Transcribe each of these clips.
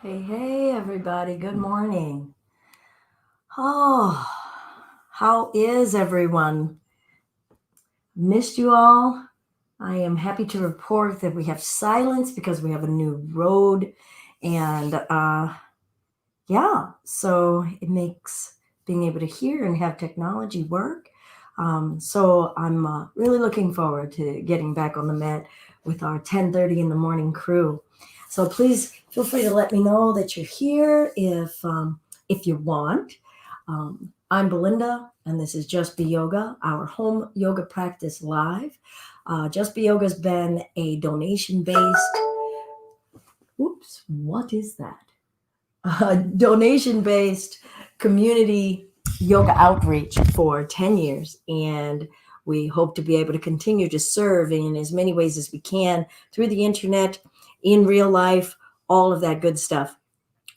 Hey, everybody. Good morning. Oh, how is everyone? Missed you all. I am happy to report that we have silence because we have a new road. And yeah, so it makes being able to hear and have technology work. So I'm really looking forward to getting back on the mat with our 10:30 in the morning crew. So please feel free to let me know that you're here if you want. I'm Belinda, and this is Just Be Yoga, our home yoga practice live. Just Be Yoga has been a donation-based. Oops, what is that? Donation-based community yoga outreach for 10 years, and we hope to be able to continue to serve in as many ways as we can through the internet, in real life, all of that good stuff.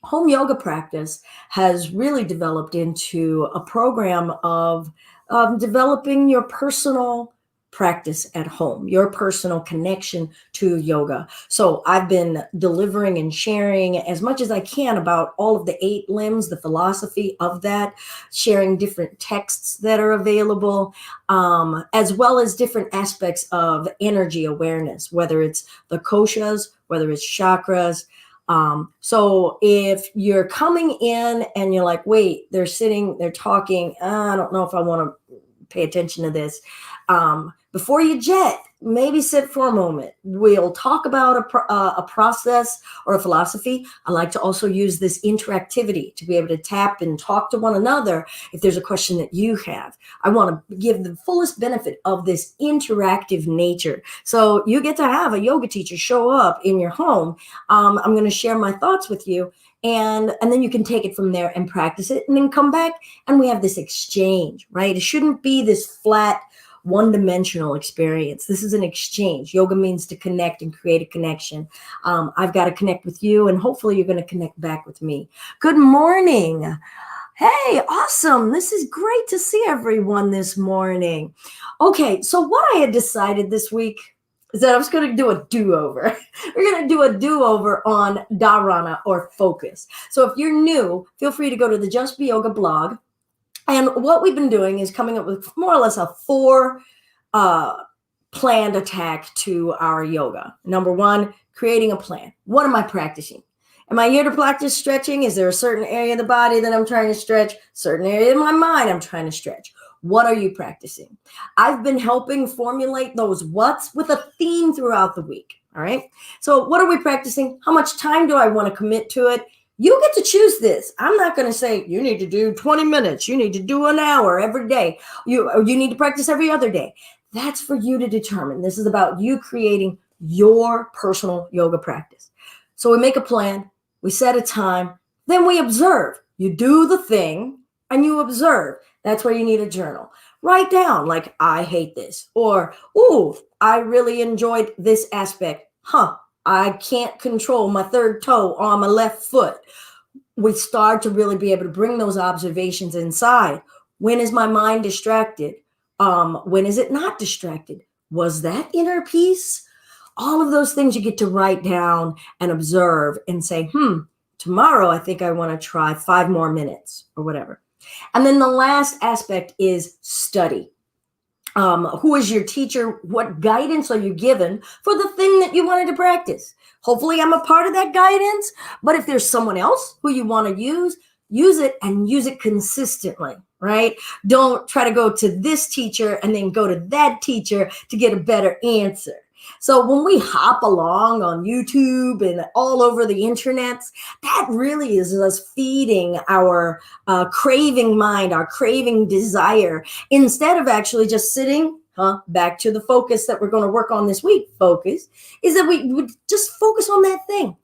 Home yoga practice has really developed into a program of developing your personal practice at home, your personal connection to yoga. So I've been delivering and sharing as much as I can about all of the 8 limbs, the philosophy of that, sharing different texts that are available, as well as different aspects of energy awareness, whether it's the koshas, whether it's chakras. So if you're coming in and you're like, wait, they're sitting, they're talking, I don't know if I want to pay attention to this. Before you jet, maybe sit for a moment. We'll talk about a process or a philosophy. I like to also use this interactivity to be able to tap and talk to one another if there's a question that you have. I want to give the fullest benefit of this interactive nature. So you get to have a yoga teacher show up in your home. I'm going to share my thoughts with you. And then you can take it from there and practice it and then come back and we have this exchange, right? It shouldn't be this flat, one-dimensional experience. This is an exchange. Yoga means to connect and create a connection. I've got to connect with you, and hopefully you're going to connect back with me. Good morning. Hey, awesome. This is great to see everyone this morning. Okay, so what I had decided this week is that I was going to do a do-over. We're going to do a do-over on dharana, or focus. So if you're new, feel free to go to the Just Be Yoga blog. And what we've been doing is coming up with more or less a 4 planned attack to our yoga. Number 1, creating a plan. What am I practicing? Am I here to practice stretching? Is there a certain area of the body that I'm trying to stretch? Certain area in my mind I'm trying to stretch? What are you practicing? I've been helping formulate those what's with a theme throughout the week. All right. So what are we practicing? How much time do I want to commit to it? You get to choose this. I'm not going to say you need to do 20 minutes. You need to do an hour every day. You need to practice every other day. That's for you to determine. This is about you creating your personal yoga practice. So we make a plan. We set a time. Then we observe. You do the thing and you observe. That's where you need a journal. Write down like, I hate this. Or, ooh, I really enjoyed this aspect. I can't control my third toe on my left foot. We start to really be able to bring those observations inside. When is my mind distracted? When is it not distracted? Was that inner peace? All of those things you get to write down and observe and say, tomorrow I think I want to try 5 more minutes or whatever. And then the last aspect is study. Who is your teacher? What guidance are you given for the thing that you wanted to practice? Hopefully I'm a part of that guidance, but if there's someone else who you want to use it and use it consistently, right? Don't try to go to this teacher and then go to that teacher to get a better answer. So when we hop along on YouTube and all over the internet, that really is us feeding our craving mind, our craving desire, instead of actually just sitting, back to the focus that we're going to work on this week. Focus is that we would just focus on that thing.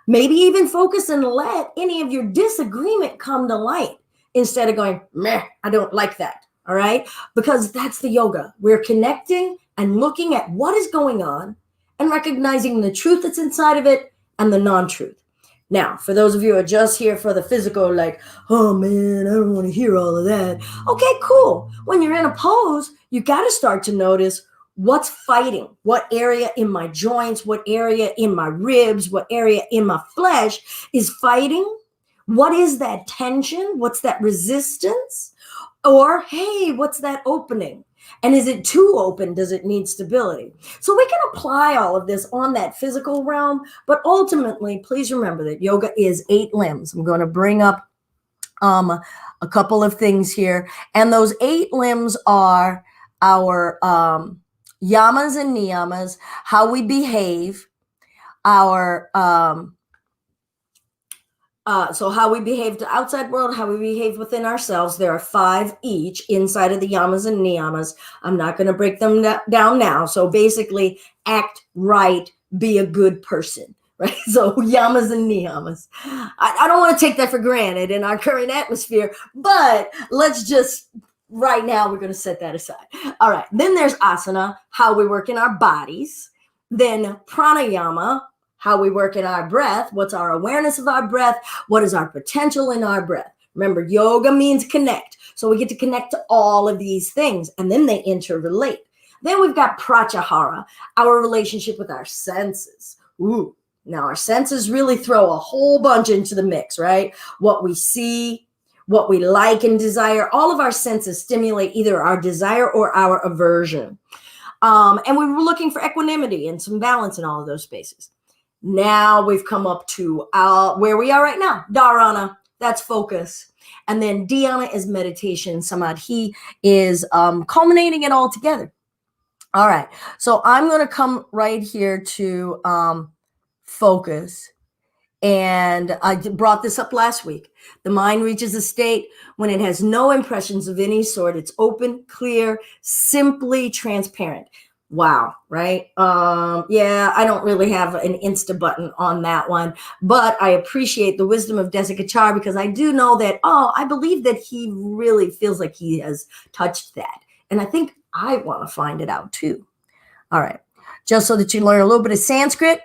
Maybe even focus and let any of your disagreement come to light instead of going, meh, I don't like that. All right. Because that's the yoga. We're connecting and looking at what is going on and recognizing the truth that's inside of it and the non-truth. Now, for those of you who are just here for the physical, like, oh man, I don't want to hear all of that. Okay, cool. When you're in a pose, you got to start to notice, What's fighting? What area in my joints, what area in my ribs, what area in my flesh is fighting? What is that tension? What's that resistance? Or, hey, what's that opening? And is it too open? Does it need stability? So we can apply all of this on that physical realm, but ultimately, please remember that yoga is 8 limbs. I'm going to bring up a couple of things here. And those 8 limbs are our yamas and niyamas, how we behave, our so how we behave to outside world, how we behave within ourselves. There are 5 each inside of the yamas and niyamas. I'm not going to break them down now. So basically, act right, be a good person, right? So yamas and niyamas. I don't want to take that for granted in our current atmosphere, but let's just, right now, we're going to set that aside. All right. Then there's asana, how we work in our bodies. Then pranayama, how we work in our breath. What's our awareness of our breath? What is our potential in our breath? Remember, yoga means connect. So we get to connect to all of these things, and then they interrelate. Then we've got pratyahara, our relationship with our senses. Ooh, now our senses really throw a whole bunch into the mix, right? What we see, what we like and desire, all of our senses stimulate either our desire or our aversion. And we were looking for equanimity and some balance in all of those spaces. Now we've come up to where we are right now, dharana, that's focus. And then dhyana is meditation. Samadhi is culminating it all together. All right, so I'm going to come right here to focus. And I brought this up last week. The mind reaches a state when it has no impressions of any sort. It's open, clear, simply transparent. Wow, right? Yeah, I don't really have an Insta button on that one, but I appreciate the wisdom of Desikachar because I do know that, I believe that he really feels like he has touched that. And I think I want to find it out too. All right, just so that you learn a little bit of Sanskrit.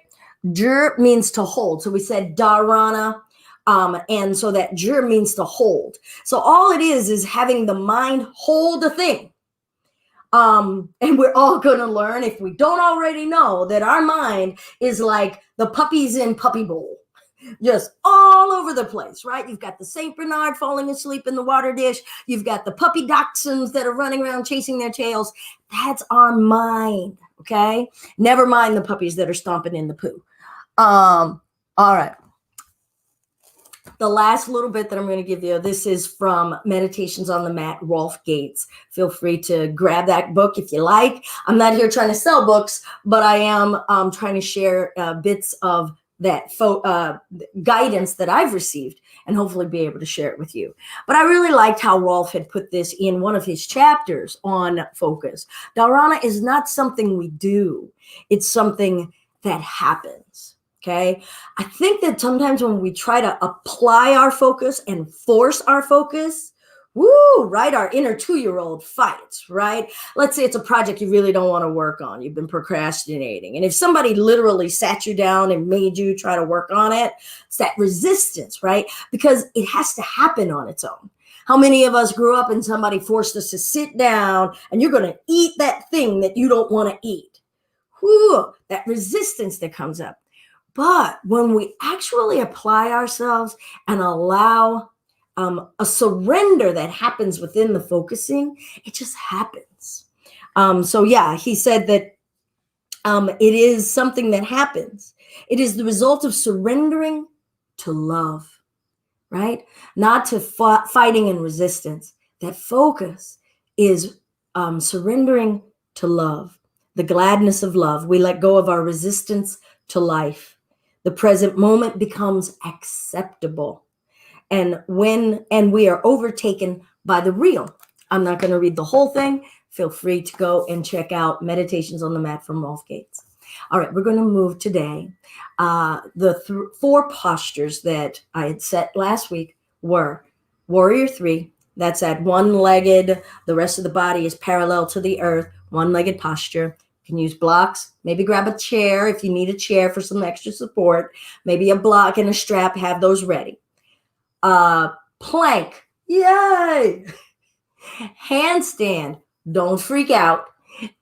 Jur means to hold. So we said dharana. And so that jur means to hold. So all it is having the mind hold a thing. And we're all going to learn, if we don't already know, that our mind is like the puppies in puppy bowl, just all over the place, right? You've got the St. Bernard falling asleep in the water dish. You've got the puppy dachshunds that are running around chasing their tails. That's our mind, okay? Never mind the puppies that are stomping in the poo. All right. The last little bit that I'm going to give you, this is from Meditations on the Mat, Rolf Gates. Feel free to grab that book if you like. I'm not here trying to sell books, but I am trying to share bits of that guidance that I've received and hopefully be able to share it with you. But I really liked how Rolf had put this in one of his chapters on focus. Dharana is not something we do. It's something that happens. Okay. I think that sometimes when we try to apply our focus and force our focus, right? Our inner 2-year-old fights, right? Let's say it's a project you really don't want to work on. You've been procrastinating. And if somebody literally sat you down and made you try to work on it, it's that resistance, right? Because it has to happen on its own. How many of us grew up and somebody forced us to sit down and you're going to eat that thing that you don't want to eat? That resistance that comes up. But when we actually apply ourselves and allow a surrender that happens within the focusing, it just happens. So yeah, he said that it is something that happens. It is the result of surrendering to love, right? Not to fighting and resistance. That focus is surrendering to love, the gladness of love. We let go of our resistance to life. The present moment becomes acceptable. And we are overtaken by the real. I'm not going to read the whole thing. Feel free to go and check out Meditations on the Mat from Rolf Gates. All right, we're going to move today. The 4 postures that I had set last week were Warrior 3. That's at one-legged. The rest of the body is parallel to the earth. One-legged posture. You can use blocks. Maybe grab a chair if you need a chair for some extra support. Maybe a block and a strap. Have those ready. Plank. Yay! Handstand. Don't freak out.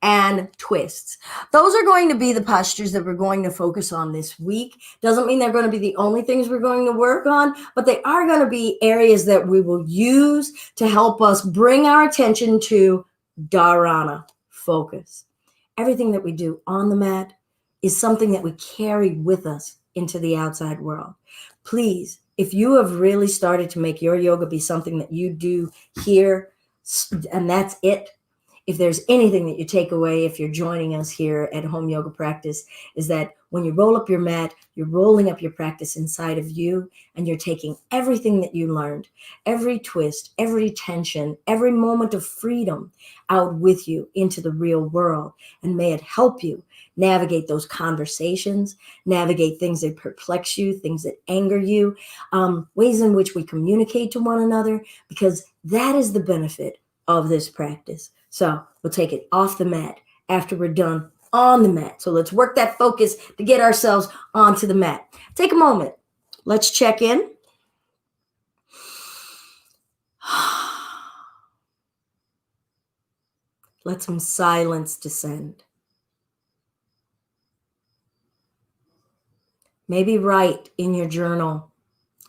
and twists. Those are going to be the postures that we're going to focus on this week. Doesn't mean they're going to be the only things we're going to work on, but they are going to be areas that we will use to help us bring our attention to dharana, focus. Everything that we do on the mat is something that we carry with us into the outside world. Please, if you have really started to make your yoga be something that you do here, and that's it, if there's anything that you take away if you're joining us here at Home Yoga Practice, is that when you roll up your mat, you're rolling up your practice inside of you, and you're taking everything that you learned, every twist, every tension, every moment of freedom out with you into the real world. And may it help you navigate those conversations, navigate things that perplex you, things that anger you, ways in which we communicate to one another, because that is the benefit of this practice. So we'll take it off the mat after we're done on the mat. So let's work that focus to get ourselves onto the mat. Take a moment. Let's check in. Let some silence descend. Maybe write in your journal,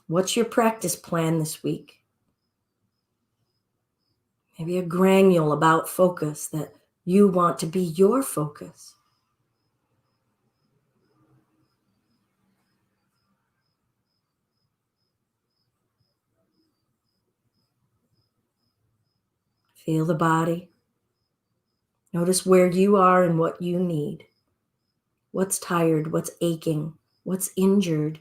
what's your practice plan this week? Maybe a granule about focus that you want to be your focus. Feel the body. Notice where you are and what you need. What's tired? What's aching? What's injured?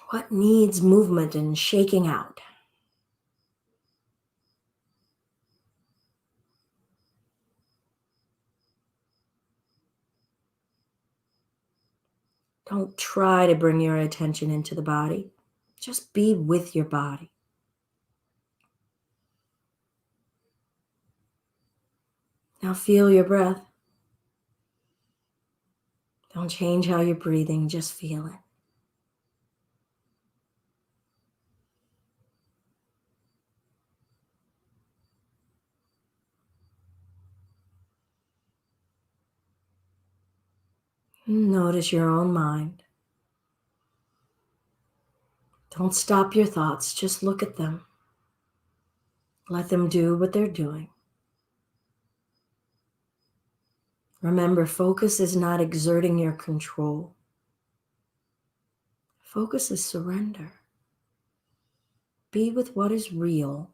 What needs movement and shaking out? Don't try to bring your attention into the body. Just be with your body. Now feel your breath. Don't change how you're breathing, just feel it. Notice your own mind. Don't stop your thoughts, just look at them. Let them do what they're doing. Remember, focus is not exerting your control. Focus is surrender. Be with what is real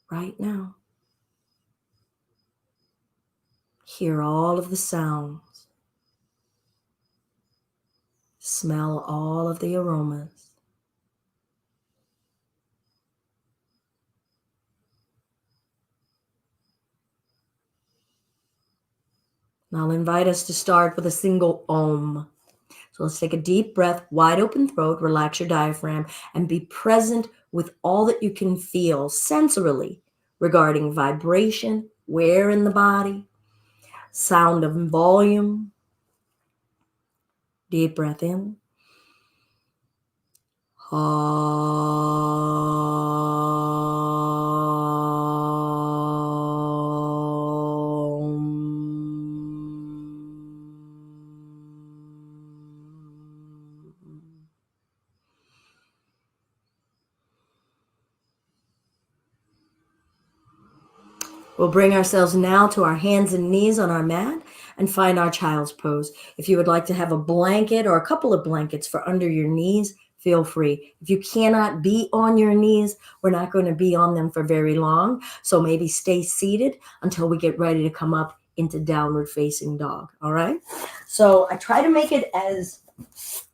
right now. Hear all of the sounds. Smell all of the aromas. And I'll invite us to start with a single Om. So let's take a deep breath, wide open throat, relax your diaphragm, and be present with all that you can feel sensorily regarding vibration, where in the body, sound of volume. Deep breath in. We'll bring ourselves now to our hands and knees on our mat and find our child's pose. If you would like to have a blanket or a couple of blankets for under your knees, feel free. If you cannot be on your knees, we're not going to be on them for very long. So maybe stay seated until we get ready to come up into downward facing dog. All right. So I try to make it as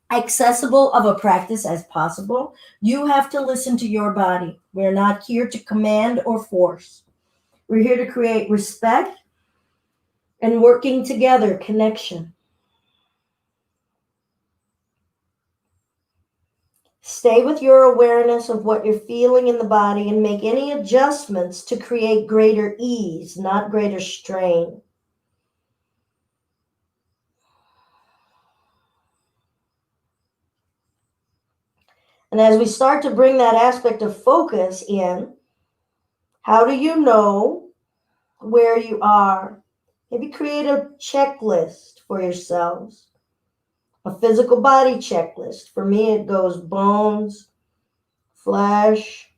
accessible of a practice as possible. You have to listen to your body. We're not here to command or force. We're here to create respect and working together, connection. Stay with your awareness of what you're feeling in the body and make any adjustments to create greater ease, not greater strain. And as we start to bring that aspect of focus in, how do you know where you are. Maybe create a checklist for yourselves, a physical body checklist. For me, it goes bones, flesh,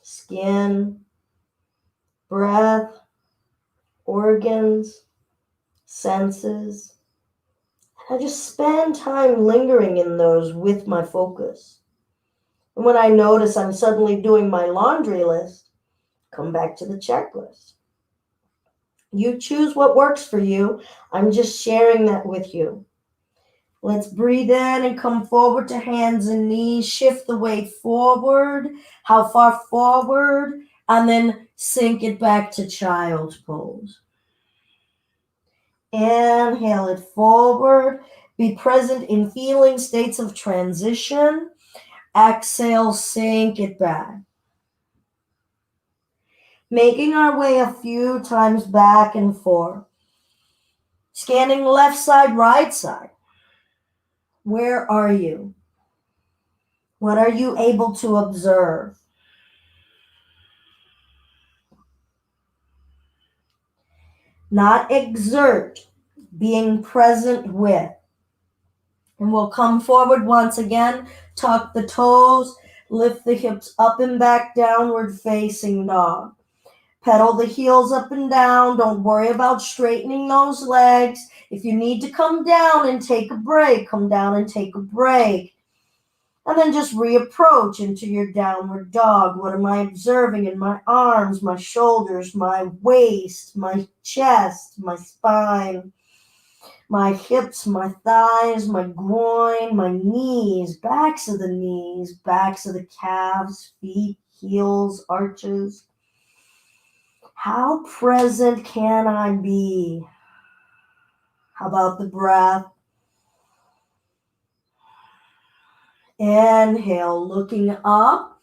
skin, breath, organs, senses. I just spend time lingering in those with my focus. And when I notice I'm suddenly doing my laundry list, come back to the checklist. You choose what works for you. I'm just sharing that with you. Let's breathe in and come forward to hands and knees. Shift the weight forward. How far forward? And then sink it back to child's pose. Inhale it forward. Be present in feeling states of transition. Exhale, sink it back. Making our way a few times back and forth. Scanning left side, right side. Where are you? What are you able to observe? Not exert, being present with. And we'll come forward once again, tuck the toes, lift the hips up and back, downward facing dog. Pedal the heels up and down. Don't worry about straightening those legs. If you need to come down and take a break, come down and take a break. And then just reapproach into your downward dog. What am I observing in my arms, my shoulders, my waist, my chest, my spine, my hips, my thighs, my groin, my knees, backs of the knees, backs of the calves, feet, heels, arches. How present can I be? How about the breath? Inhale, looking up.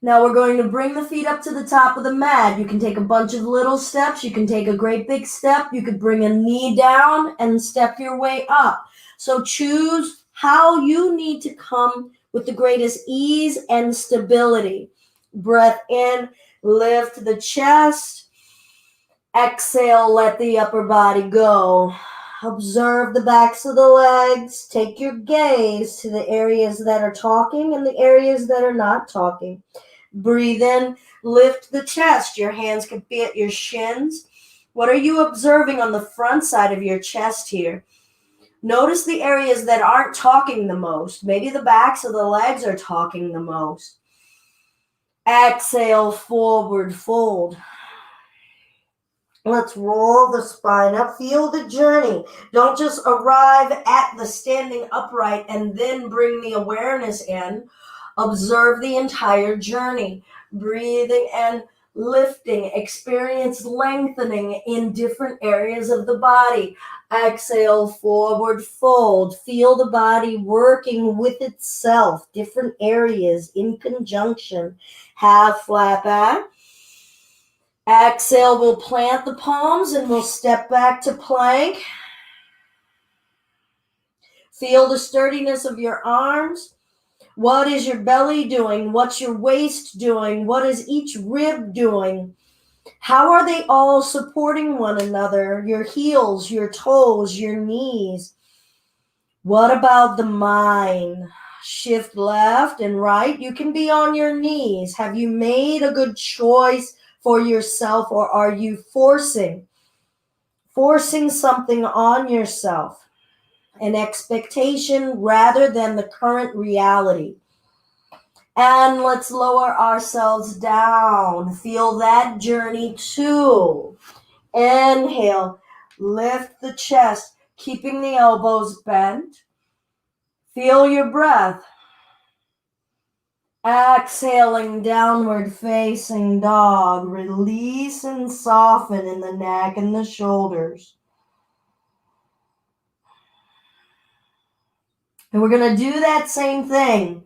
Now we're going to bring the feet up to the top of the mat. You can take a bunch of little steps. You can take a great big step. You could bring a knee down and step your way up. So choose how you need to come with the greatest ease and stability. Breath in, lift the chest. Exhale, let the upper body go. Observe the backs of the legs. Take your gaze to the areas that are talking and the areas that are not talking. Breathe in, lift the chest. Your hands can be at your shins. What are you observing on the front side of your chest here? Notice the areas that aren't talking the most. Maybe the backs of the legs are talking the most. Exhale, forward fold. Let's roll the spine up. Feel the journey. Don't just arrive at the standing upright and then bring the awareness in. Observe the entire journey. Breathing and lifting. Experience lengthening in different areas of the body. Exhale, forward fold. Feel the body working with itself. Different areas in conjunction. Half flat back. Exhale, we'll plant the palms and we'll step back to plank. Feel the sturdiness of your arms. What is your belly doing? What's your waist doing? What is each rib doing? How are they all supporting one another? Your heels, your toes, your knees. What about the mind? Shift left and right. You can be on your knees. Have you made a good choice for yourself, or are you forcing something on yourself? An expectation rather than the current reality. And let's lower ourselves down. Feel that journey too. Inhale, lift the chest, keeping the elbows bent. Feel your breath. Exhaling, downward facing dog. Release and soften in the neck and the shoulders. And we're going to do that same thing.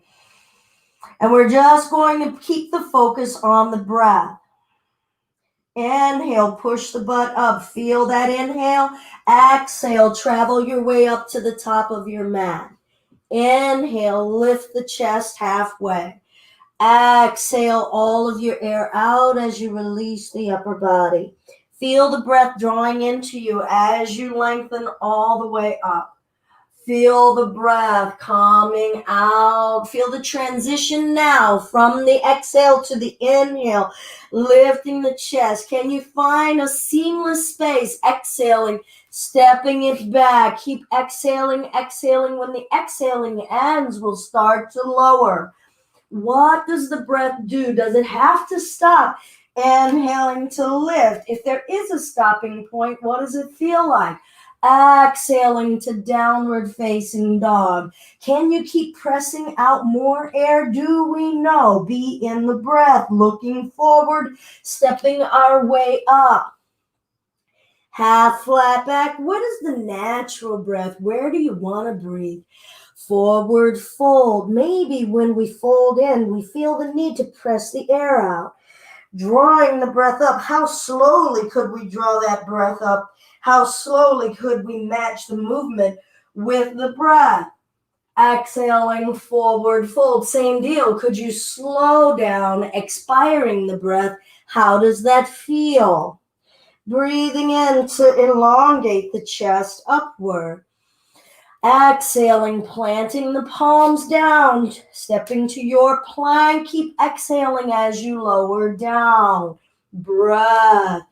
And we're just going to keep the focus on the breath. Inhale, push the butt up. Feel that inhale. Exhale, travel your way up to the top of your mat. Inhale, lift the chest halfway. Exhale all of your air out as you release the upper body. Feel the breath drawing into you as you lengthen all the way up. Feel the breath coming out. Feel the transition now from the exhale to the inhale, lifting the chest. Can you find a seamless space? Exhaling, stepping it back. Keep exhaling, exhaling. When the exhaling ends, we'll start to lower. What does the breath do? Does it have to stop? Inhaling to lift. If there is a stopping point, what does it feel like? Exhaling to downward facing dog. Can you keep pressing out more air? Do we know? Be in the breath, looking forward, stepping our way up. Half flat back. What is the natural breath? Where do you want to breathe? Forward fold. Maybe when we fold in, we feel the need to press the air out. Drawing the breath up. How slowly could we draw that breath up? How slowly could we match the movement with the breath? Exhaling, forward fold. Same deal. Could you slow down, expiring the breath? How does that feel? Breathing in to elongate the chest upward. Exhaling, planting the palms down, stepping to your plank. Keep exhaling as you lower down. Breath.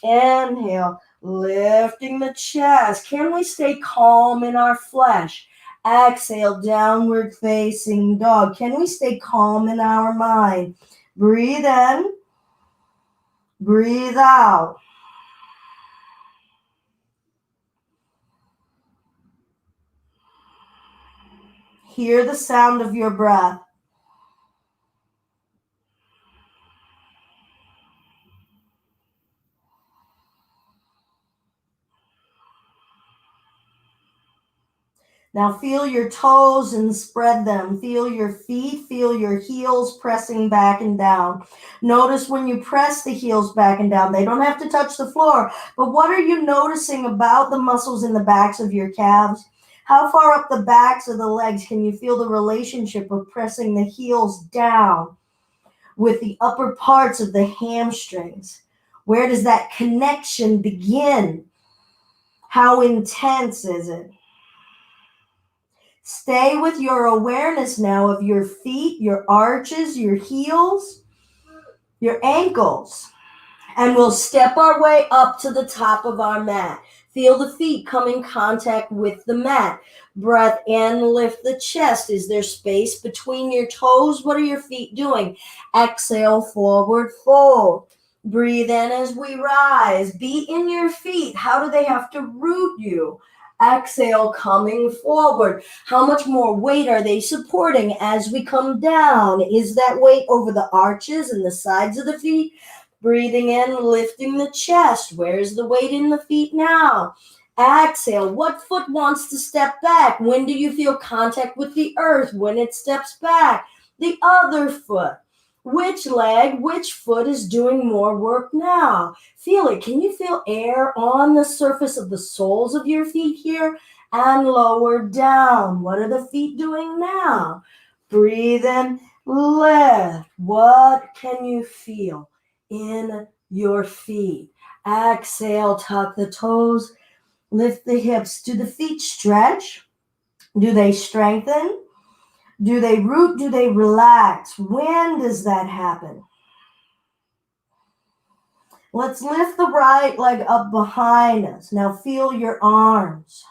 Inhale, lifting the chest. Can we stay calm in our flesh? Exhale, downward facing dog. Can we stay calm in our mind? Breathe in, breathe out. Hear the sound of your breath. Now feel your toes and spread them. Feel your feet, feel your heels pressing back and down. Notice when you press the heels back and down, they don't have to touch the floor, but what are you noticing about the muscles in the backs of your calves? How far up the backs of the legs can you feel the relationship of pressing the heels down with the upper parts of the hamstrings? Where does that connection begin? How intense is it? Stay with your awareness now of your feet, your arches, your heels, your ankles. And we'll step our way up to the top of our mat. Feel the feet come in contact with the mat. Breath in, lift the chest. Is there space between your toes? What are your feet doing? Exhale, forward fold. Breathe in as we rise. Be in your feet. How do they have to root you? Exhale, coming forward. How much more weight are they supporting as we come down? Is that weight over the arches and the sides of the feet? Breathing in, lifting the chest. Where's the weight in the feet now? Exhale. What foot wants to step back? When do you feel contact with the earth? When it steps back. The other foot. Which leg, which foot is doing more work now? Feel it. Can you feel air on the surface of the soles of your feet here and lower down? What are the feet doing now? Breathe in, lift. What can you feel in your feet? Exhale, tuck the toes, lift the hips. Do the feet stretch? Do they strengthen? Do they root? Do they relax? When does that happen? Let's lift the right leg up behind us. Now feel your arms.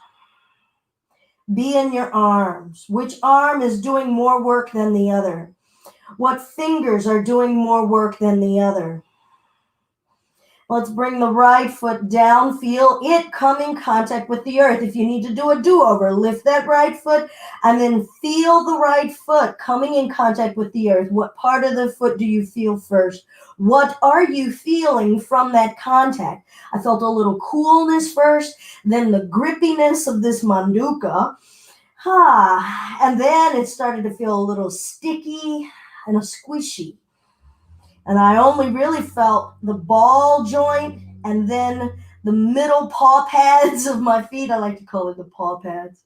Be in your arms. Which arm is doing more work than the other? What fingers are doing more work than the other? Let's bring the right foot down. Feel it come in contact with the earth. If you need to do a do-over, lift that right foot and then feel the right foot coming in contact with the earth. What part of the foot do you feel first? What are you feeling from that contact? I felt a little coolness first, then the grippiness of this manduka. And then it started to feel a little sticky and a squishy. And I only really felt the ball joint and then the middle paw pads of my feet. I like to call it the paw pads.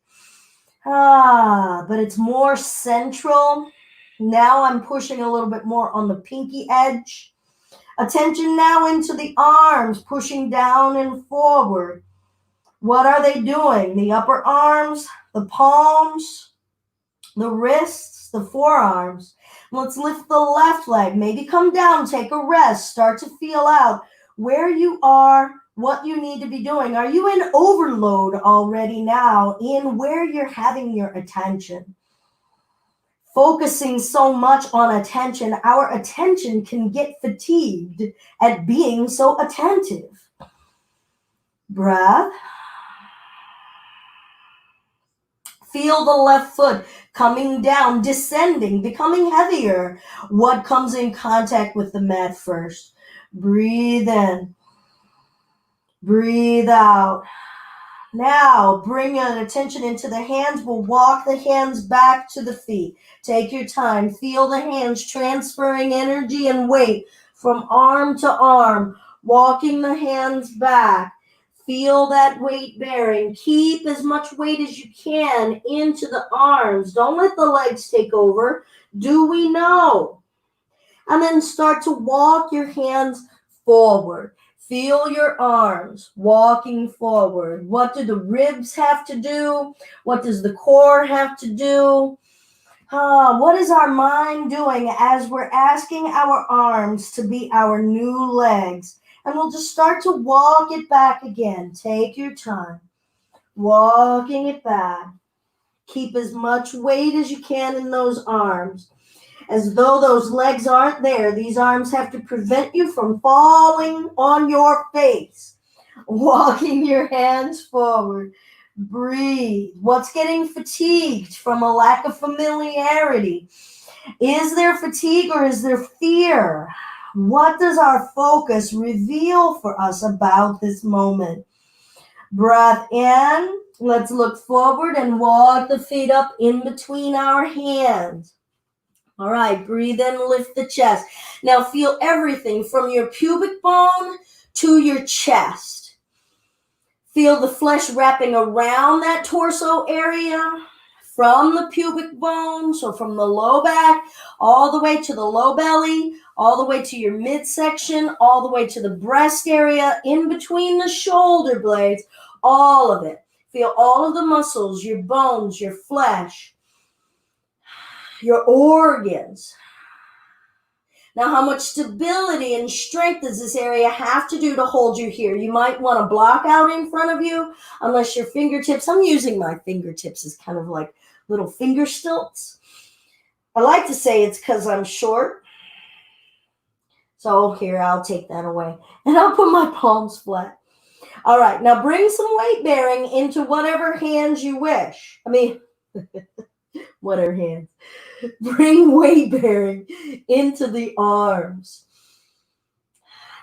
But it's more central. Now I'm pushing a little bit more on the pinky edge Attention now into the arms, pushing down and forward. What are they doing? The upper arms, the palms, the wrists, the forearms. Let's lift the left leg. Maybe come down, take a rest. Start to feel out where you are, what you need to be doing. Are you in overload already now in where you're having your attention? Focusing so much on attention, our attention can get fatigued at being so attentive. Breath. Feel the left foot coming down, descending, becoming heavier. What comes in contact with the mat first? Breathe in. Breathe out. Now, bring your attention into the hands. We'll walk the hands back to the feet. Take your time. Feel the hands transferring energy and weight from arm to arm. Walking the hands back. Feel that weight bearing. Keep as much weight as you can into the arms. Don't let the legs take over. Do we know? And then start to walk your hands forward. Feel your arms walking forward. What do the ribs have to do? What does the core have to do? What is our mind doing as we're asking our arms to be our new legs? And we'll just start to walk it back again. Take your time. Walking it back. Keep as much weight as you can in those arms. As though those legs aren't there, these arms have to prevent you from falling on your face. Walking your hands forward. Breathe. What's getting fatigued from a lack of familiarity? Is there fatigue or is there fear? What does our focus reveal for us about this moment? Breath in. Let's look forward and walk the feet up in between our hands. All right, breathe in, lift the chest. Now feel everything from your pubic bone to your chest. Feel the flesh wrapping around that torso area from the pubic bone, so from the low back, all the way to the low belly, all the way to your midsection, all the way to the breast area, in between the shoulder blades, all of it. Feel all of the muscles, your bones, your flesh, your organs. Now, how much stability and strength does this area have to do to hold you here? You might want to block out in front of you, unless your fingertips, I'm using my fingertips as kind of like little finger stilts. I like to say it's because I'm short. So here, I'll take that away. And I'll put my palms flat. All right, now bring some weight bearing into whatever hands you wish. Whatever hands. Bring weight bearing into the arms.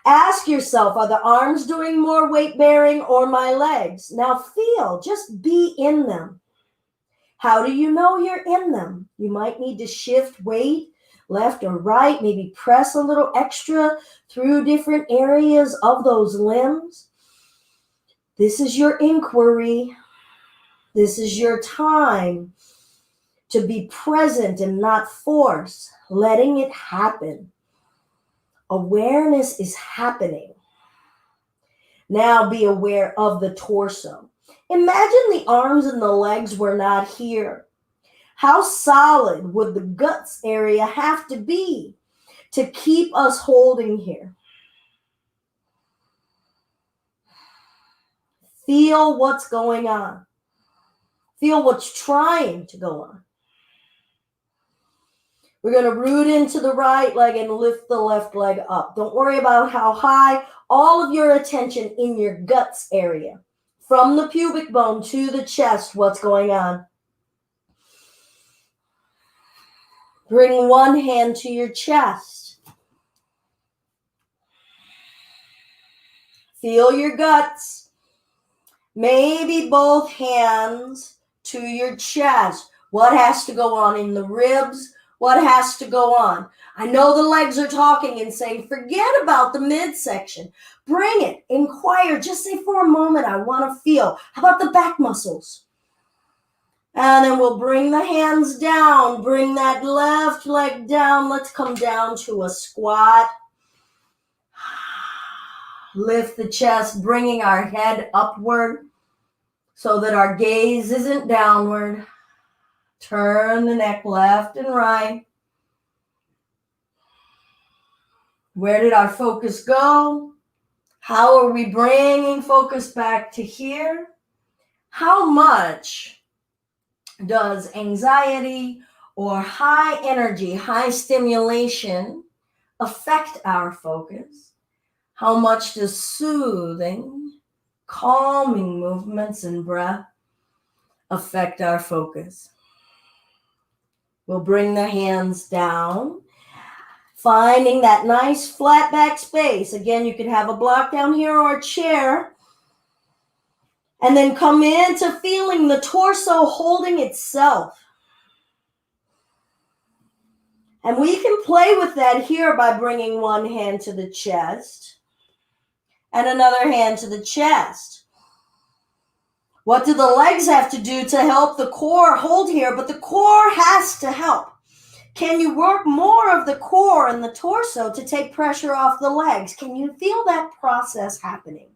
Ask yourself, are the arms doing more weight bearing or my legs? Now feel, just be in them. How do you know you're in them? You might need to shift weight left or right, maybe press a little extra through different areas of those limbs. This is your inquiry. This is your time to be present and not force, letting it happen. Awareness is happening. Now be aware of the torso. Imagine the arms and the legs were not here. How solid would the guts area have to be to keep us holding here? Feel what's going on. Feel what's trying to go on. We're going to root into the right leg and lift the left leg up. Don't worry about how high. All of your attention in your guts area. From the pubic bone to the chest, what's going on? Bring one hand to your chest. Feel your guts. Maybe both hands to your chest. What has to go on in the ribs? What has to go on? I know the legs are talking and saying, forget about the midsection. Bring it. Inquire. Just say for a moment, I want to feel. How about the back muscles? And then we'll bring the hands down. Bring that left leg down. Let's come down to a squat. Lift the chest, bringing our head upward so that our gaze isn't downward. Turn the neck left and right. Where did our focus go? How are we bringing focus back to here? How much does anxiety or high energy, high stimulation affect our focus? How much does soothing, calming movements and breath affect our focus? We'll bring the hands down, finding that nice flat back space. Again, you could have a block down here or a chair. And then come into feeling the torso holding itself. And we can play with that here by bringing one hand to the chest and another hand to the chest. What do the legs have to do to help the core hold here? But the core has to help. Can you work more of the core and the torso to take pressure off the legs? Can you feel that process happening?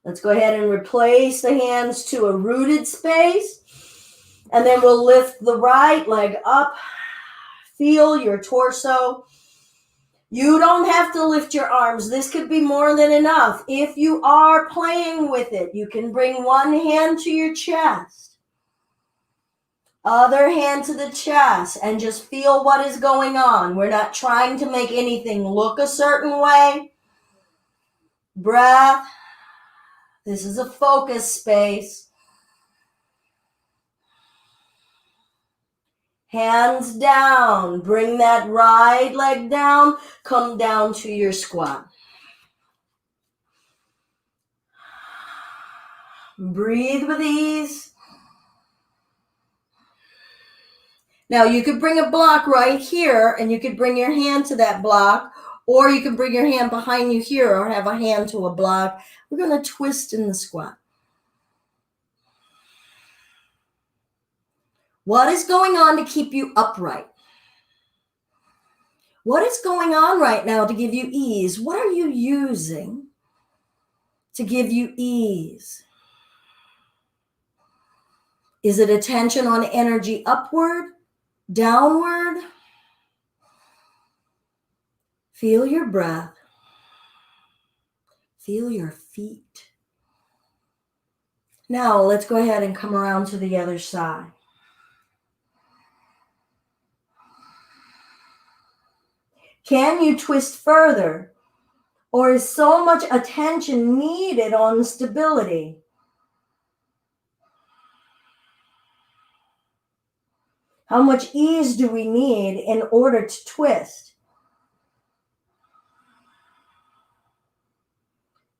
Let's go ahead and replace the hands to a rooted space. And then we'll lift the right leg up. Feel your torso. You don't have to lift your arms. This could be more than enough. If you are playing with it, you can bring one hand to your chest, other hand to the chest, and just feel what is going on. We're not trying to make anything look a certain way. Breath. This is a focus space. Hands down. Bring that right leg down. Come down to your squat. Breathe with ease. Now you could bring a block right here and you could bring your hand to that block, or you can bring your hand behind you here or have a hand to a block. We're going to twist in the squat. What is going on to keep you upright? What is going on right now to give you ease? What are you using to give you ease? Is it attention on energy upward, downward? Feel your breath. Feel your feet. Now let's go ahead and come around to the other side. Can you twist further? Or is so much attention needed on stability? How much ease do we need in order to twist?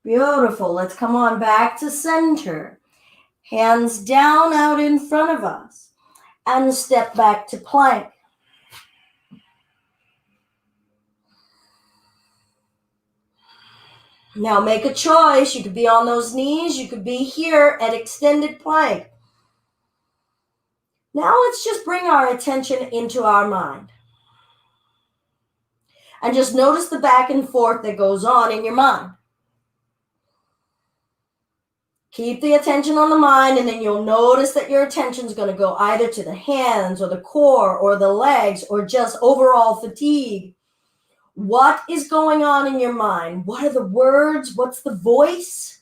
Beautiful. Let's come on back to center. Hands down out in front of us. And step back to plank. Now make a choice. You could be on those knees. You could be here at extended plank. Now let's just bring our attention into our mind. And just notice the back and forth that goes on in your mind. Keep the attention on the mind, and then you'll notice that your attention is going to go either to the hands or the core or the legs or just overall fatigue. What is going on in your mind? What are the words? What's the voice?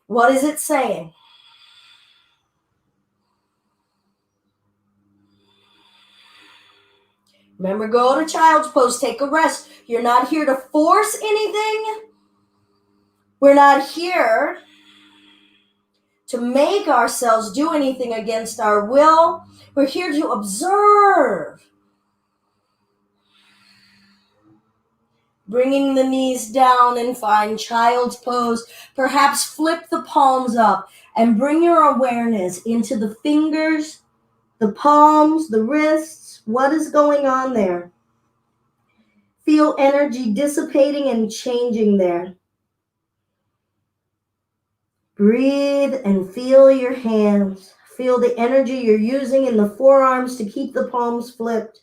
What is it saying? Remember, go to child's pose, take a rest. You're not here to force anything. We're not here to make ourselves do anything against our will. We're here to observe. Bringing the knees down and find child's pose. Perhaps flip the palms up and bring your awareness into the fingers, the palms, the wrists. What is going on there? Feel energy dissipating and changing there. Breathe and feel your hands. Feel the energy you're using in the forearms to keep the palms flipped.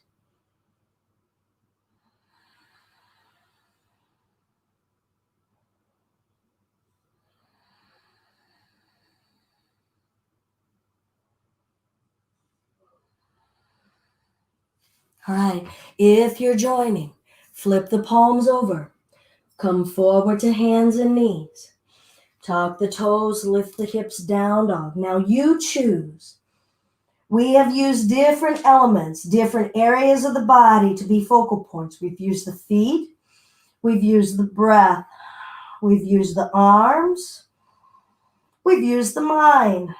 All right. If you're joining, flip the palms over. Come forward to hands and knees. Tuck the toes, lift the hips, down dog. Now you choose. We have used different elements, different areas of the body to be focal points. We've used the feet. We've used the breath. We've used the arms. We've used the mind.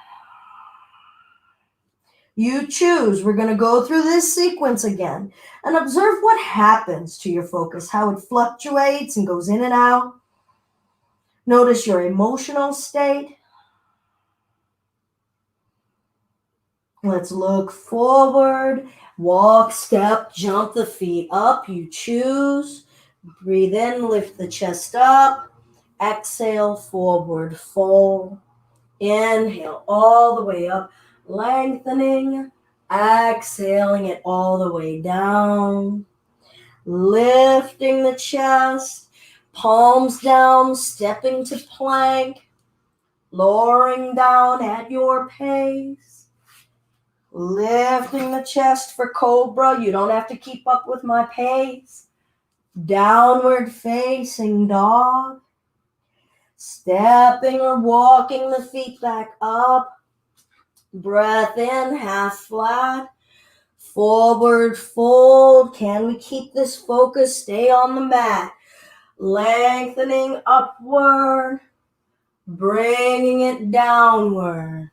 You choose. We're going to go through this sequence again and observe what happens to your focus, how it fluctuates and goes in and out. Notice your emotional state. Let's look forward. Walk, step, jump the feet up. You choose. Breathe in, lift the chest up. Exhale, forward fold. Inhale all the way up, lengthening. Exhaling it all the way down. Lifting the chest, palms down, stepping to plank. Lowering down at your pace. Lifting the chest for cobra. You don't have to keep up with my pace. Downward facing dog. Stepping or walking the feet back up. Breath in, half flat. Forward fold. Can we keep this focus? Stay on the mat. Lengthening upward. Bringing it downward.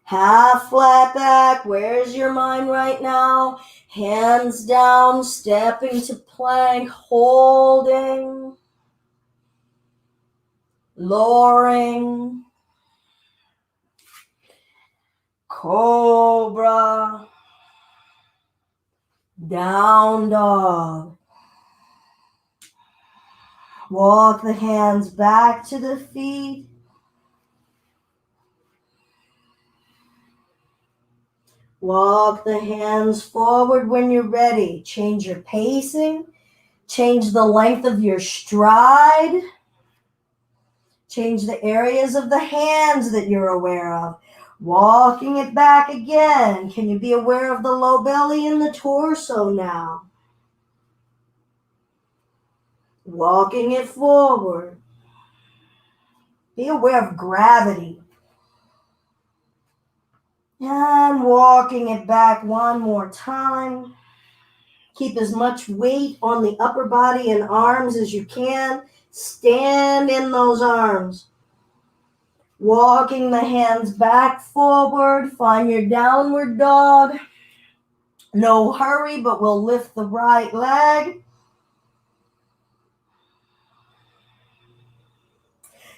Half flat back. Where's your mind right now? Hands down, stepping to plank, holding, lowering, cobra, down dog. Walk the hands back to the feet. Walk the hands forward when you're ready. Change your pacing. Change the length of your stride. Change the areas of the hands that you're aware of. Walking it back again. Can you be aware of the low belly and the torso now? Walking it forward. Be aware of gravity. And walking it back one more time. Keep as much weight on the upper body and arms as you can. Stand in those arms. Walking the hands back forward. Find your downward dog. No hurry, but we'll lift the right leg.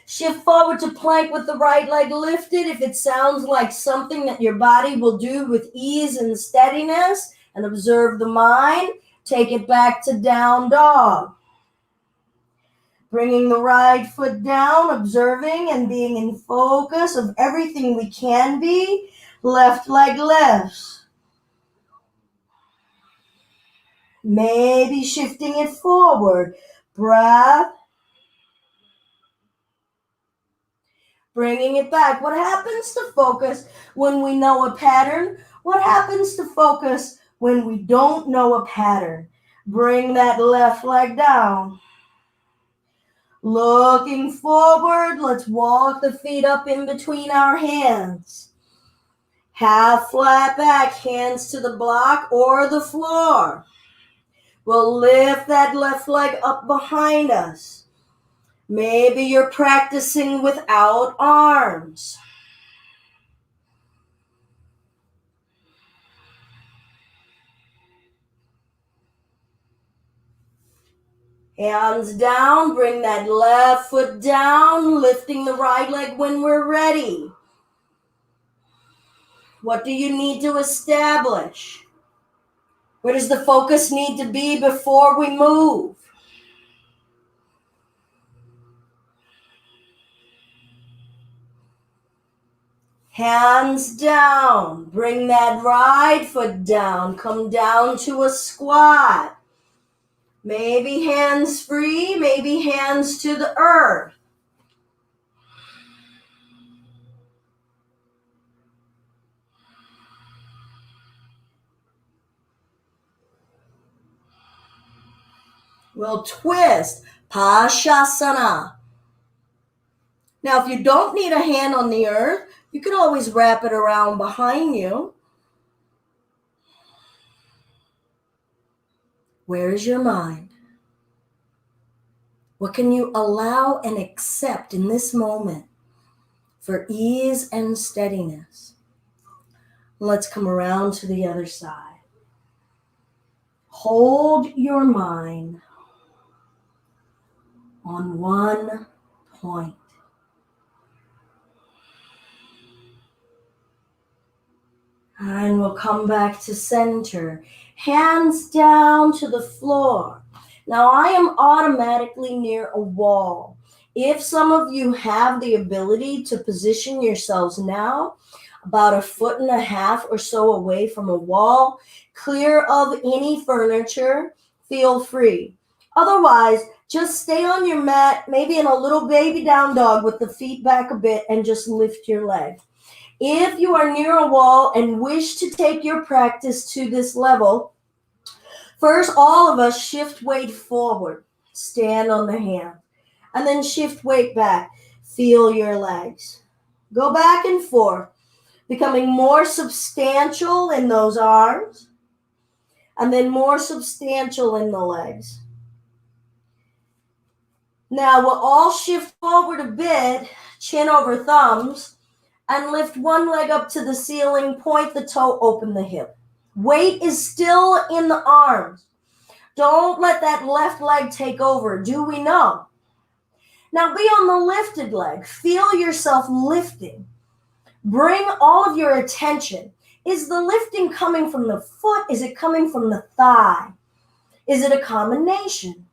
Shift forward to plank with the right leg lifted. If it sounds like something that your body will do with ease and steadiness, and observe the mind, take it back to down dog. Bringing the right foot down, observing and being in focus of everything we can be. Left leg lifts. Maybe shifting it forward. Breath. Bringing it back. What happens to focus when we know a pattern? What happens to focus when we don't know a pattern? Bring that left leg down. Looking forward, let's walk the feet up in between our hands. Half flat back, hands to the block or the floor. We'll lift that left leg up behind us. Maybe you're practicing without arms. Hands down, bring that left foot down, lifting the right leg when we're ready. What do you need to establish? Where does the focus need to be before we move? Hands down. Bring that right foot down. Come down to a squat. Maybe hands free, maybe hands to the earth. We'll twist. Pashasana. Now, if you don't need a hand on the earth, you can always wrap it around behind you. Where is your mind? What can you allow and accept in this moment for ease and steadiness? Let's come around to the other side. Hold your mind on one point. And we'll come back to center. Hands down to the floor. Now I am automatically near a wall. If some of you have the ability to position yourselves now, about 1.5 feet or so away from a wall, clear of any furniture, feel free. Otherwise, just stay on your mat, maybe in a little baby down dog with the feet back a bit, and just lift your leg. If you are near a wall and wish to take your practice to this level, first all of us shift weight forward, stand on the hand, and then shift weight back. Feel your legs. Go back and forth, becoming more substantial in those arms, and then more substantial in the legs. Now we'll all shift forward a bit, chin over thumbs, and lift one leg up to the ceiling, point the toe, open the hip. Weight is still in the arms. Don't let that left leg take over. Do we know? Now be on the lifted leg. Feel yourself lifting. Bring all of your attention. Is the lifting coming from the foot? Is it coming from the thigh? Is it a combination?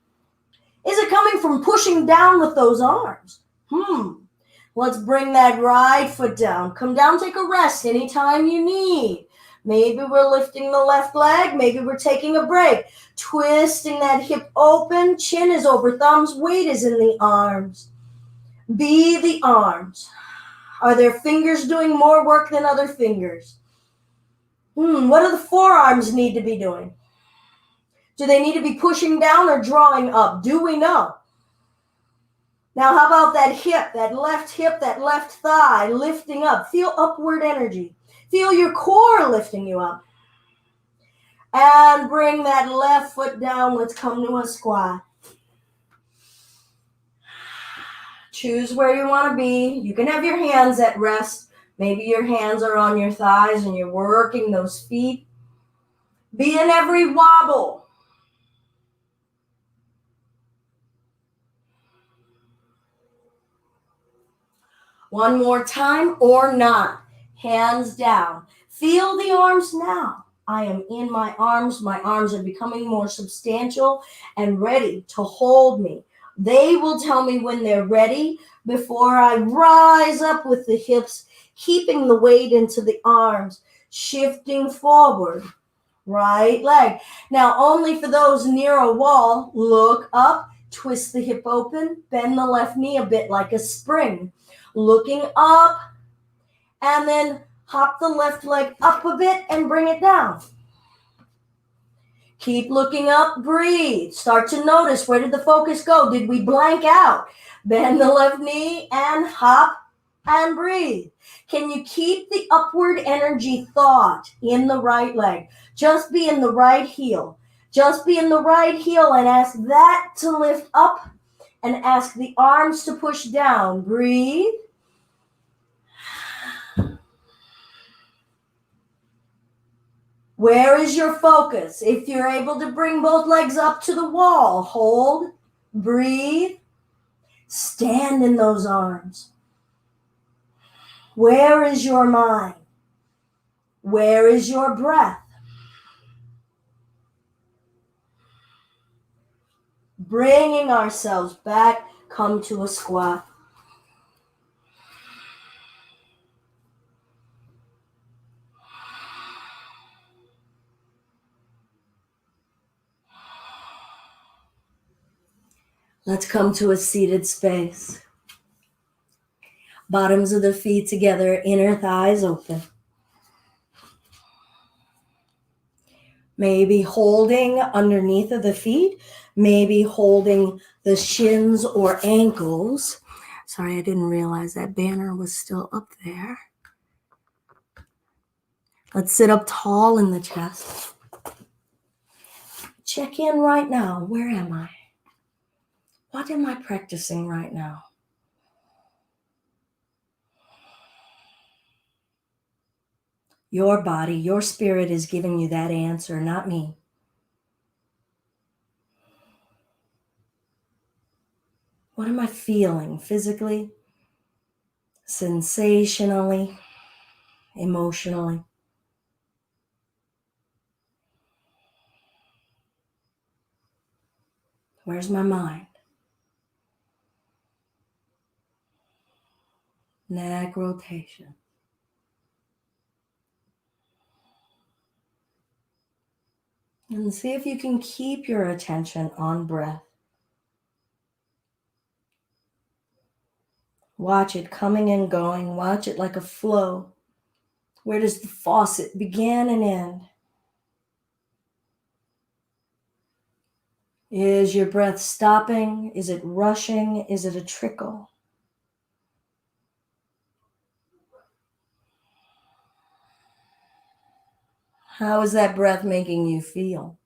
Is it coming from pushing down with those arms? Let's bring that right foot down. Come down, take a rest anytime you need. Maybe we're lifting the left leg. Maybe we're taking a break. Twisting that hip open. Chin is over thumbs. Weight is in the arms. Be the arms. Are their fingers doing more work than other fingers? What do the forearms need to be doing? Do they need to be pushing down or drawing up? Do we know? Now, how about that hip, that left thigh lifting up? Feel upward energy. Feel your core lifting you up. And bring that left foot down. Let's come to a squat. Choose where you want to be. You can have your hands at rest. Maybe your hands are on your thighs and you're working those feet. Be in every wobble. One more time or not. Hands down. Feel the arms now. I am in my arms. My arms are becoming more substantial and ready to hold me. They will tell me when they're ready before I rise up with the hips, keeping the weight into the arms, shifting forward. Right leg. Now, only for those near a wall, look up, twist the hip open, bend the left knee a bit like a spring. Looking up, and then hop the left leg up a bit and bring it down. Keep looking up, breathe. Start to notice, where did the focus go? Did we blank out? Bend the left knee and hop and breathe. Can you keep the upward energy thought in the right leg? Just be in the right heel. Just be in the right heel and ask that to lift up and ask the arms to push down. Breathe. Where is your focus? If you're able to bring both legs up to the wall, hold, breathe, stand in those arms. Where is your mind? Where is your breath? Bringing ourselves back, come to a squat. Let's come to a seated space. Bottoms of the feet together, inner thighs open. Maybe holding underneath of the feet. maybe holding the shins or ankles. Sorry, I didn't realize that banner was still up there. Let's sit up tall in the chest. Check in right now. Where am I? What am I practicing right now? Your body, your spirit is giving you that answer, not me. What am I feeling physically, sensationally, emotionally? Where's my mind? Neck rotation. And see if you can keep your attention on breath. Watch it coming and going. Watch it like a flow. Where does the faucet begin and end? Is your breath stopping? Is it rushing? Is it a trickle? How is that breath making you feel?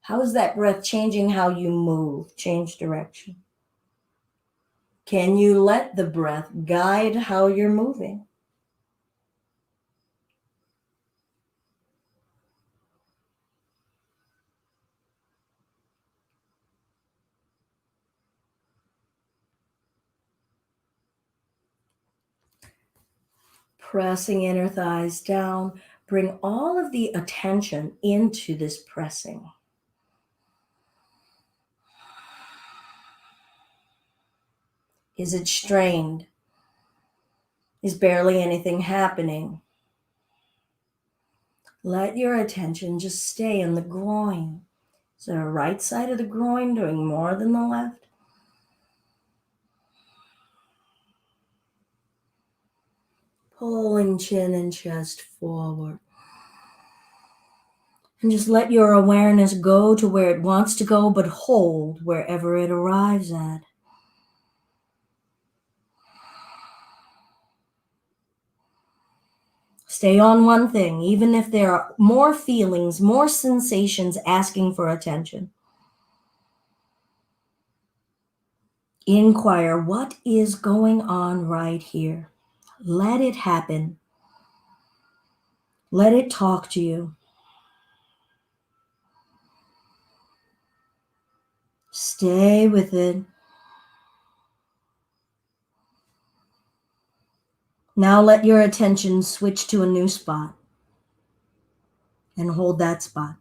How is that breath changing how you move, change direction? Can you let the breath guide how you're moving? Pressing inner thighs down, bring all of the attention into this pressing. Is it strained? Is barely anything happening? Let your attention just stay in the groin. Is the right side of the groin doing more than the left? Pulling chin and chest forward. And just let your awareness go to where it wants to go, but hold wherever it arrives at. Stay on one thing, even if there are more feelings, more sensations asking for attention. Inquire, what is going on right here? Let it happen. Let it talk to you. Stay with it. Now let your attention switch to a new spot and hold that spot.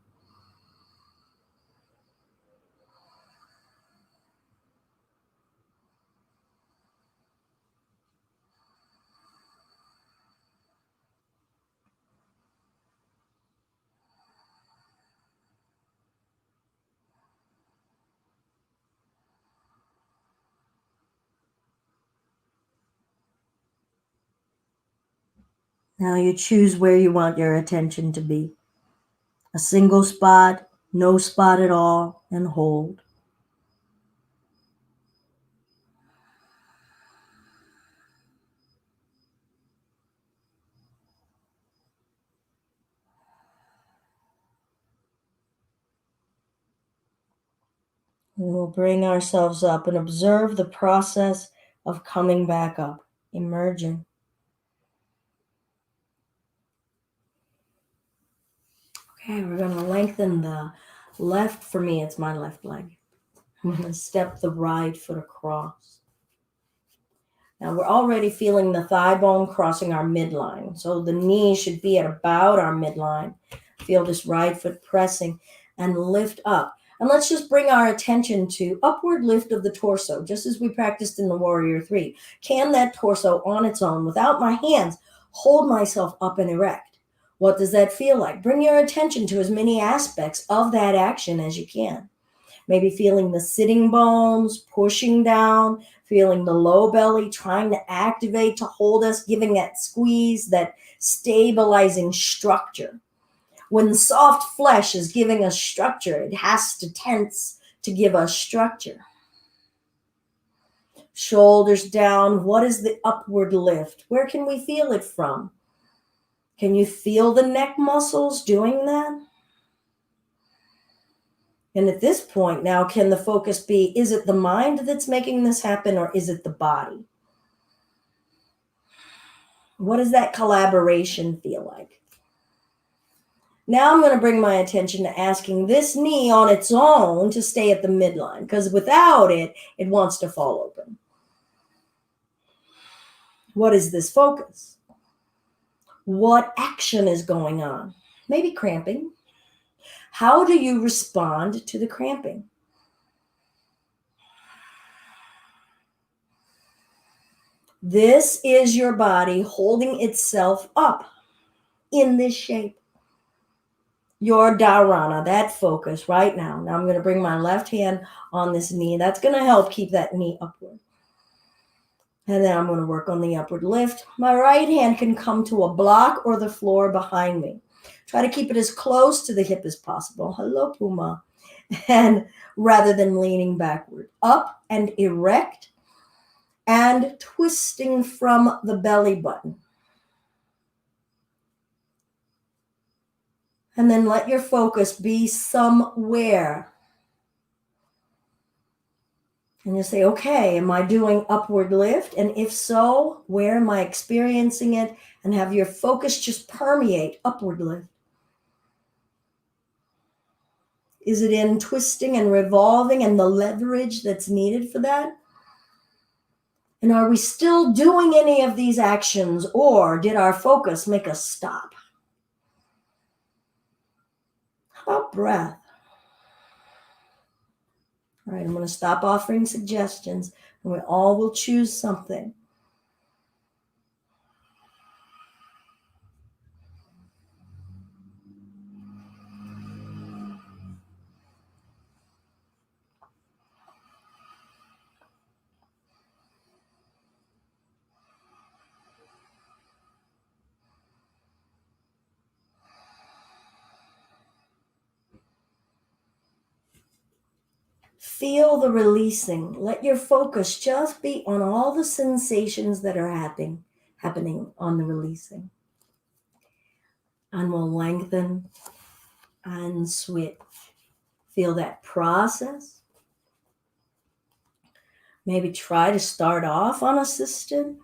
Now you choose where you want your attention to be. A single spot, no spot at all, and hold. And we'll bring ourselves up and observe the process of coming back up, emerging. Okay, we're going to lengthen the left. For me, it's my left leg. I'm going to step the right foot across. Now we're already feeling the thigh bone crossing our midline. So the knee should be at about our midline. Feel this right foot pressing and lift up. And let's just bring our attention to upward lift of the torso, just as we practiced in the Warrior 3. Can that torso on its own, without my hands, hold myself up and erect? What does that feel like? Bring your attention to as many aspects of that action as you can. Maybe feeling the sitting bones pushing down, feeling the low belly trying to activate to hold us, giving that squeeze, that stabilizing structure. When the soft flesh is giving us structure, it has to tense to to give us structure. Shoulders down. What is the upward lift? Where can we feel it from? Can you feel the neck muscles doing that? And at this point now, can the focus be, is it the mind that's making this happen, or is it the body? What does that collaboration feel like? Now I'm going to bring my attention to asking this knee on its own to stay at the midline, because without it, it wants to fall open. What is this focus? What action is going on? Maybe cramping. How do you respond to the cramping? This is your body holding itself up in this shape. Your dharana, that focus right now. Now I'm going to bring my left hand on this knee. That's going to help keep that knee upward. And then I'm going to work on the upward lift. My right hand can come to a block or the floor behind me. Try to keep it as close to the hip as possible. Hello, Puma. And rather than leaning backward, up and erect and twisting from the belly button. And then let your focus be somewhere. And you say, okay, am I doing upward lift? And if so, where am I experiencing it? And have your focus just permeate upward lift. Is it in twisting and revolving and the leverage that's needed for that? And are we still doing any of these actions, or did our focus make us stop? How about breath? All right, I'm going to stop offering suggestions, and we all will choose something. Feel the releasing. Let your focus just be on all the sensations that are happening on the releasing. And we'll lengthen and switch. Feel that process. Maybe try to start off unassisted.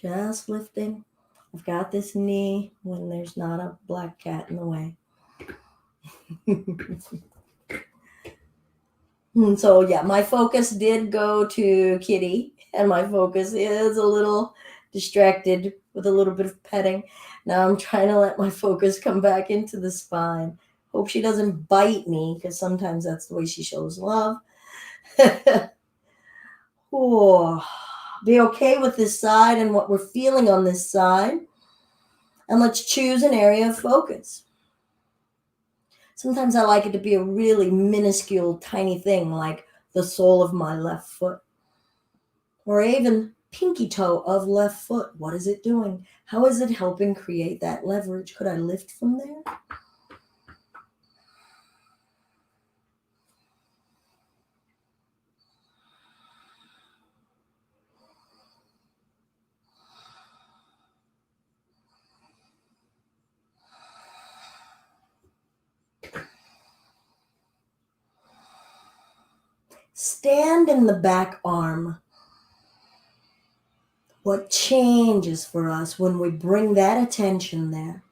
Just lifting. I've got this knee when there's not a black cat in the way. So yeah, my focus did go to Kitty, and my focus is a little distracted with a little bit of petting. Now I'm trying to let my focus come back into the spine. Hope she doesn't bite me, because sometimes that's the way she shows love. Oh, be okay with this side and what we're feeling on this side. And let's choose an area of focus. Sometimes I like it to be a really minuscule, tiny thing, like the sole of my left foot. Or even pinky toe of left foot. What is it doing? How is it helping create that leverage? Could I lift from there? Stand in the back arm. What changes for us when we bring that attention there?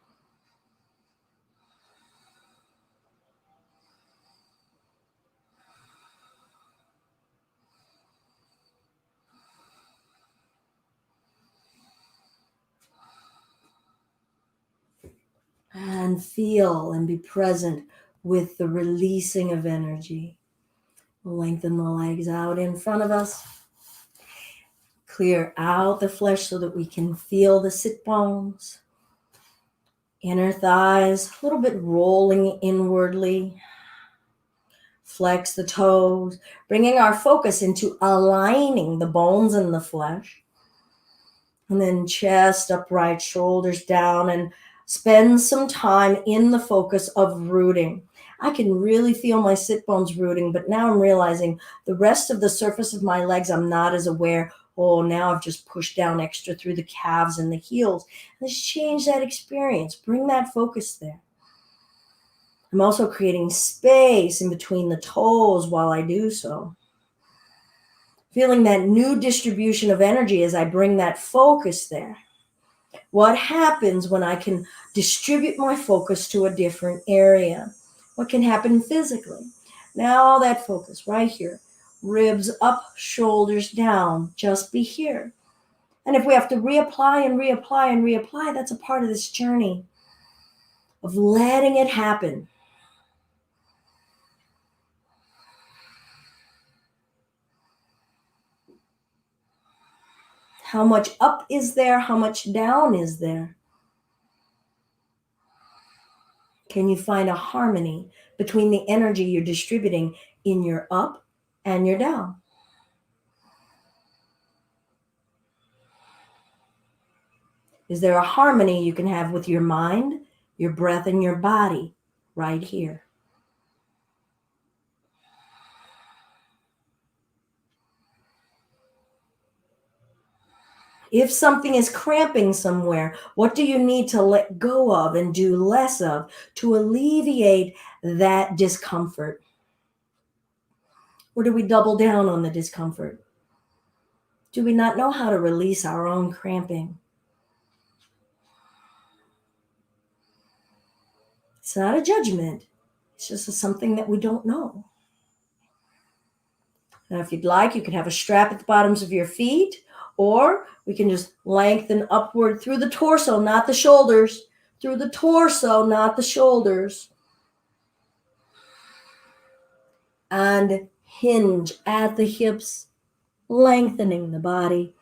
And feel and be present with the releasing of energy. Lengthen the legs out in front of us. Clear out the flesh so that we can feel the sit bones. Inner thighs, a little bit rolling inwardly. Flex the toes, bringing our focus into aligning the bones and the flesh. And then chest upright, shoulders down, and spend some time in the focus of rooting. I can really feel my sit bones rooting, but now I'm realizing the rest of the surface of my legs, I'm not as aware. Oh, now I've just pushed down extra through the calves and the heels. Let's change that experience. Bring that focus there. I'm also creating space in between the toes while I do so. Feeling that new distribution of energy as I bring that focus there. What happens when I can distribute my focus to a different area? What can happen physically? Now that focus right here, ribs up, shoulders down, just be here. And if we have to reapply and reapply and reapply, that's a part of this journey of letting it happen. How much up is there? How much down is there? Can you find a harmony between the energy you're distributing in your up and your down? Is there a harmony you can have with your mind, your breath, and your body right here? If something is cramping somewhere, what do you need to let go of and do less of to alleviate that discomfort? Or do we double down on the discomfort? Do we not know how to release our own cramping? It's not a judgment. It's just something that we don't know. Now, if you'd like, you could have a strap at the bottoms of your feet, or we can just lengthen upward through the torso, not the shoulders. Through the torso, not the shoulders. And hinge at the hips, lengthening the body.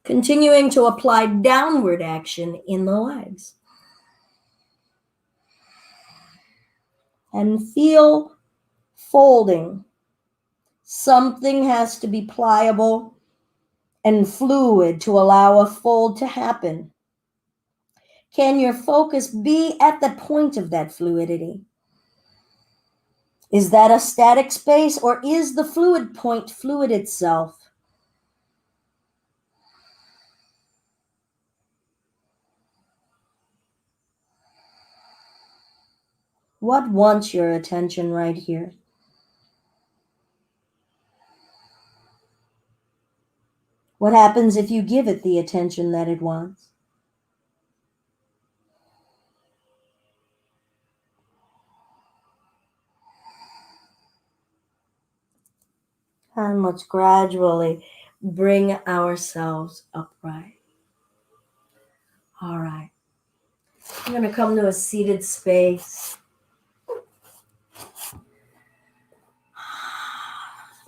Continuing to apply downward action in the legs. And feel folding. Something has to be pliable and fluid to allow a fold to happen. Can your focus be at the point of that fluidity? Is that a static space, or is the fluid point fluid itself? What wants your attention right here? What happens if you give it the attention that it wants? And let's gradually bring ourselves upright. All right. I'm going to come to a seated space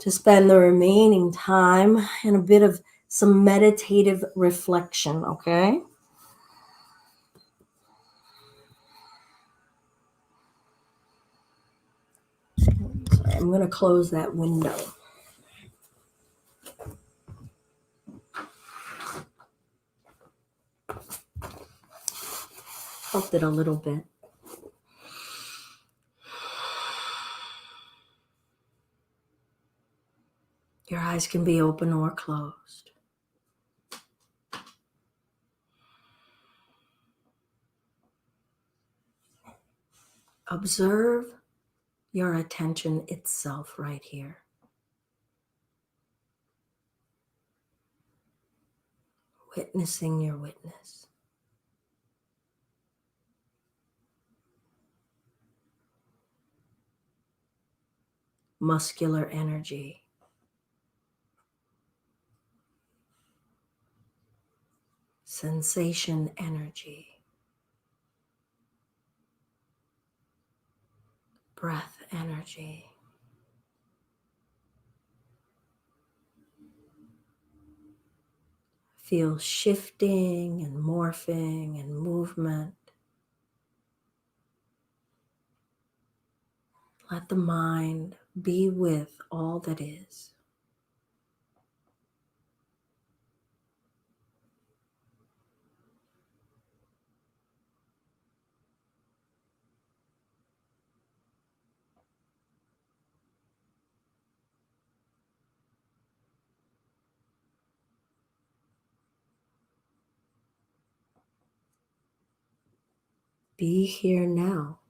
to spend the remaining time in a bit of some meditative reflection, okay? Sorry, I'm going to close that window. Felt it a little bit. Your eyes can be open or closed. Observe your attention itself right here. Witnessing your witness. Muscular energy. Sensation energy. Breath energy. Feel shifting and morphing and movement. Let the mind be with all that is. Be here now.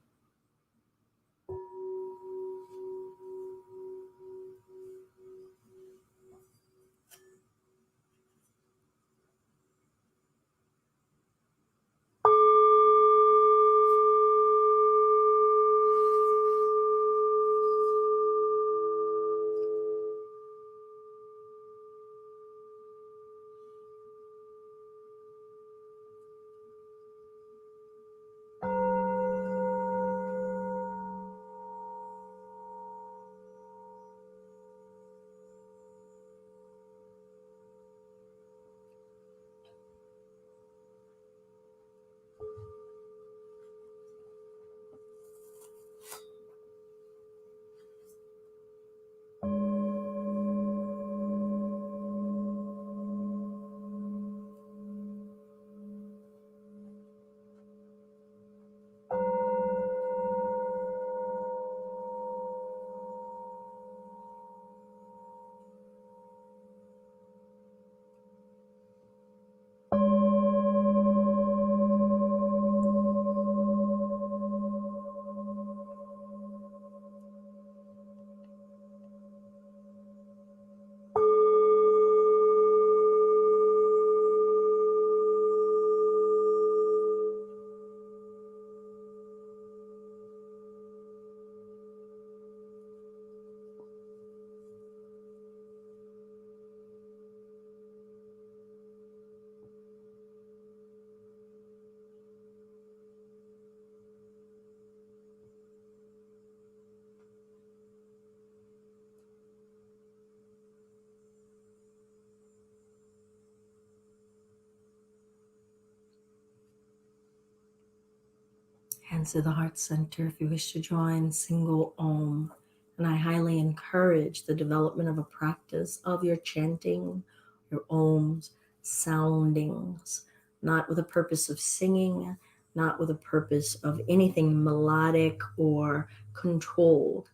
Hands to the heart center if you wish to join single Om. And I highly encourage the development of a practice of your chanting, your Oms, soundings, not with a purpose of singing, not with a purpose of anything melodic or controlled,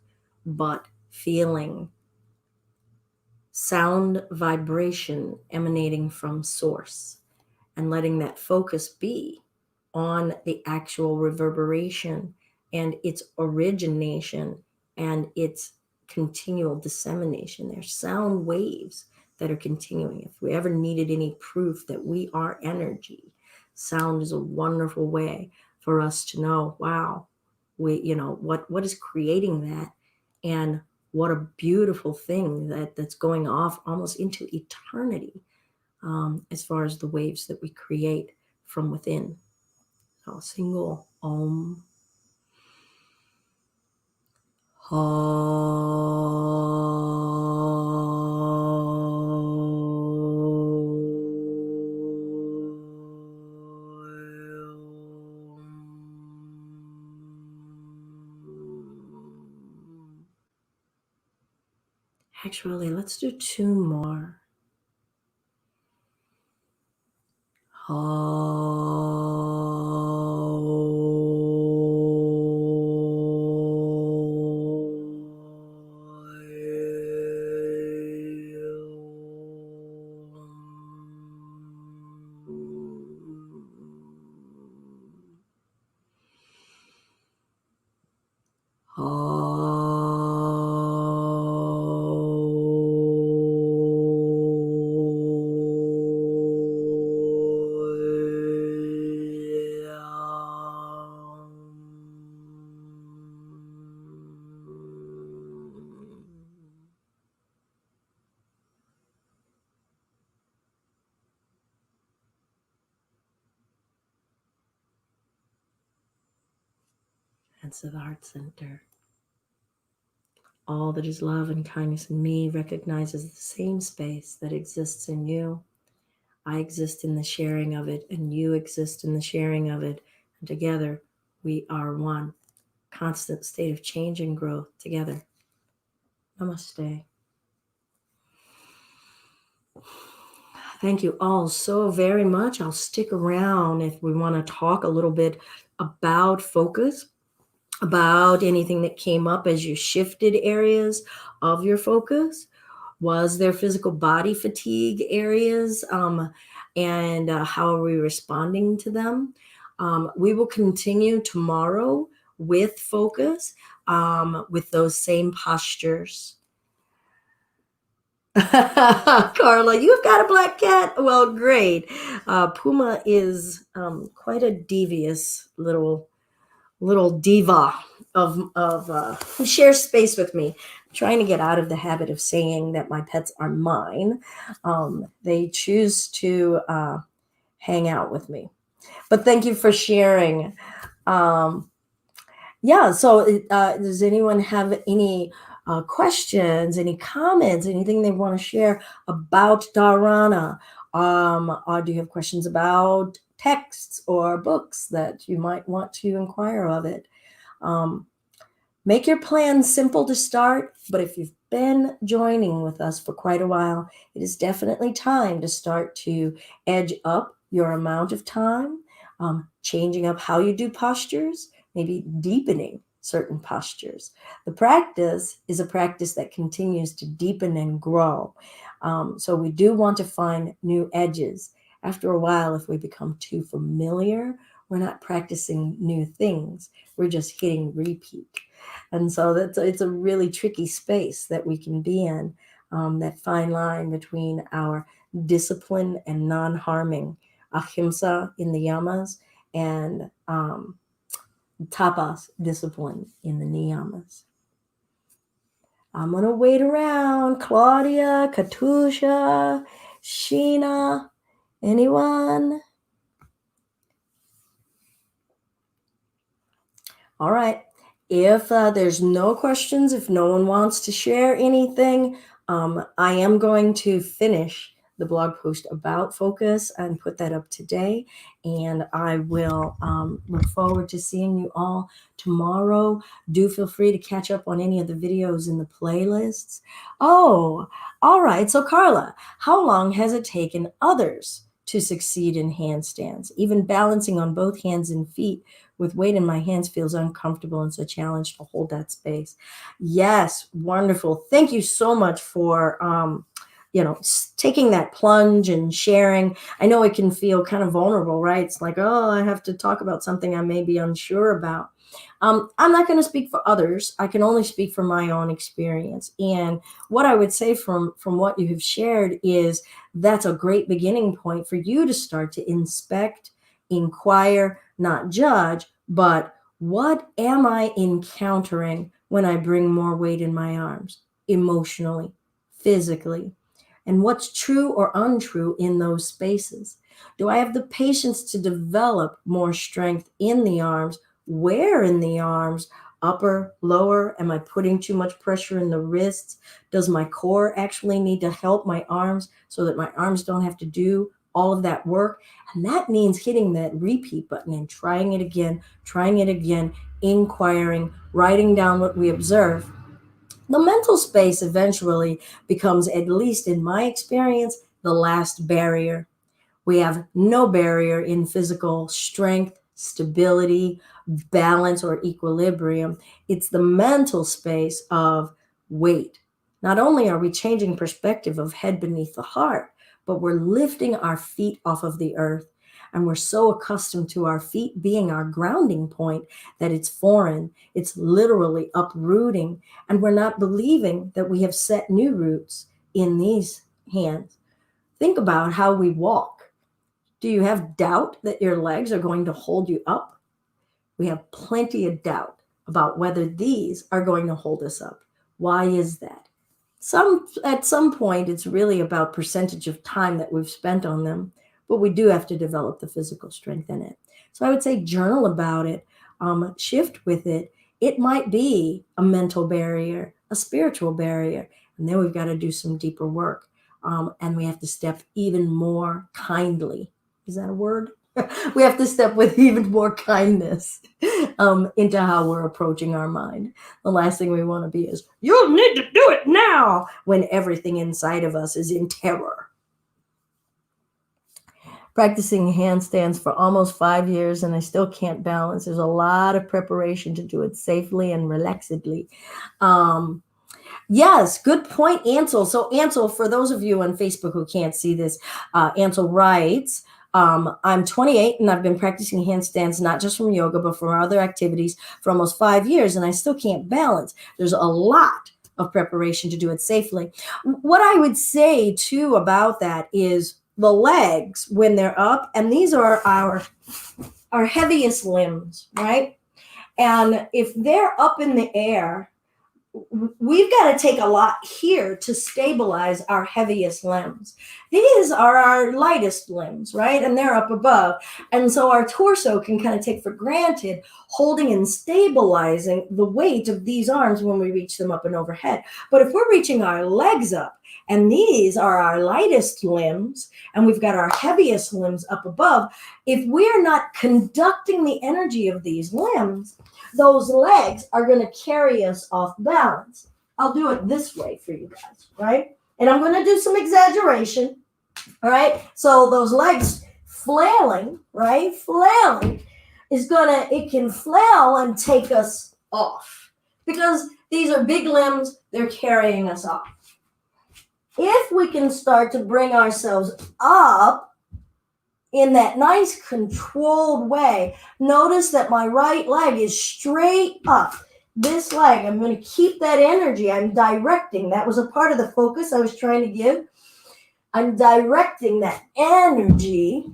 but feeling sound vibration emanating from source and letting that focus be on the actual reverberation and its origination and its continual dissemination. There's sound waves that are continuing. If we ever needed any proof that we are energy, sound is a wonderful way for us to know, wow, what is creating that, and what a beautiful thing that's going off almost into eternity, as far as the waves that we create from within. So single Om. Actually, let's do two more. Hands to the heart center. All that is love and kindness in me recognizes the same space that exists in you. I exist in the sharing of it, and you exist in the sharing of it. And together, we are one. Constant state of change and growth together. Namaste. Thank you all so very much. I'll stick around if we want to talk a little bit about focus, about anything that came up as you shifted areas of your focus. Was there physical body fatigue areas? And how are we responding to them? We will continue tomorrow with focus, with those same postures. Carla, you've got a black cat. Well, great. Puma is quite a devious little diva of who shares space with me. I'm trying to get out of the habit of saying that my pets are mine. They choose to hang out with me. But thank you for sharing. Um, yeah. So, does anyone have any questions, any comments, anything they want to share about dharana? Or do you have questions about texts or books that you might want to inquire of it? Um, Make your plan simple to start, but if you've been joining with us for quite a while, it is definitely time to start to edge up your amount of time, changing up how you do postures, maybe deepening certain postures. The practice is a practice that continues to deepen and grow. So we do want to find new edges. After a while, if we become too familiar, we're not practicing new things. We're just hitting repeat. And so it's a really tricky space that we can be in, that fine line between our discipline and non-harming, ahimsa in the yamas, and tapas, discipline in the niyamas. I'm going to wait around. Claudia, Katusha, Sheena, anyone? All right. If there's no questions, if no one wants to share anything, I am going to finish the blog post about focus and put that up today. And I will look forward to seeing you all tomorrow. Do feel free to catch up on any of the videos in the playlists. Oh, all right. So Carla, how long has it taken others to succeed in handstands? Even balancing on both hands and feet with weight in my hands feels uncomfortable, and it's a challenge to hold that space. Yes, wonderful. Thank you so much for taking that plunge and sharing. I know it can feel kind of vulnerable, right? It's like, oh, I have to talk about something I may be unsure about. I'm not going to speak for others. I can only speak from my own experience. And what I would say from what you have shared is that's a great beginning point for you to start to inspect, inquire, not judge, but what am I encountering when I bring more weight in my arms, emotionally, physically? And what's true or untrue in those spaces? Do I have the patience to develop more strength in the arms? Where in the arms? Upper, lower? Am I putting too much pressure in the wrists? Does my core actually need to help my arms so that my arms don't have to do all of that work? And that means hitting that repeat button and trying it again, inquiring, writing down what we observe. The mental space eventually becomes, at least in my experience, the last barrier. We have no barrier in physical strength, stability, balance, or equilibrium. It's the mental space of weight. Not only are we changing perspective of head beneath the heart, but we're lifting our feet off of the earth. And we're so accustomed to our feet being our grounding point that it's foreign. It's literally uprooting. And we're not believing that we have set new roots in these hands. Think about how we walk. Do you have doubt that your legs are going to hold you up? We have plenty of doubt about whether these are going to hold us up. Why is that? At some point, it's really about percentage of time that we've spent on them, but we do have to develop the physical strength in it. So I would say journal about it, shift with it. It might be a mental barrier, a spiritual barrier, and then we've got to do some deeper work. And we have to step even more kindly. Is that a word? We have to step with even more kindness into how we're approaching our mind. The last thing we want to be is, you need to do it now, when everything inside of us is in terror. Practicing handstands for almost 5 years, and I still can't balance. There's a lot of preparation to do it safely and relaxedly. Yes, good point, Ansel. So Ansel, for those of you on Facebook who can't see this, Ansel writes, I'm 28 and I've been practicing handstands, not just from yoga, but from other activities for almost 5 years, and I still can't balance. There's a lot of preparation to do it safely. What I would say too about that is the legs when they're up, and these are our heaviest limbs, right? And if they're up in the air, we've got to take a lot here to stabilize our heaviest limbs. These are our lightest limbs, right? And they're up above. And so our torso can kind of take for granted holding and stabilizing the weight of these arms when we reach them up and overhead. But if we're reaching our legs up, and these are our lightest limbs, and we've got our heaviest limbs up above, if we're not conducting the energy of these limbs, those legs are going to carry us off balance. I'll do it this way for you guys, right? And I'm going to do some exaggeration, all right? So those legs flailing, right? Flailing it can flail and take us off because these are big limbs, they're carrying us off. If we can start to bring ourselves up in that nice controlled way, notice that my right leg is straight up. This leg, I'm going to keep that energy. I'm directing. That was a part of the focus I was trying to give. I'm directing that energy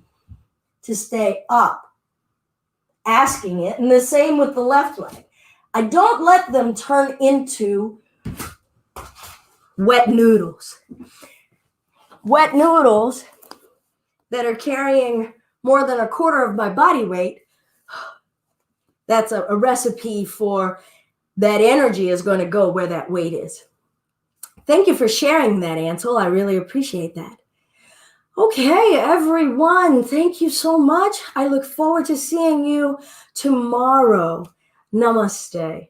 to stay up, asking it. And the same with the left leg. I don't let them turn into wet noodles. Wet noodles that are carrying more than a quarter of my body weight. That's a recipe for that energy is going to go where that weight is. Thank you for sharing that, Ansel. I really appreciate that. Okay, everyone, thank you so much. I look forward to seeing you tomorrow. Namaste.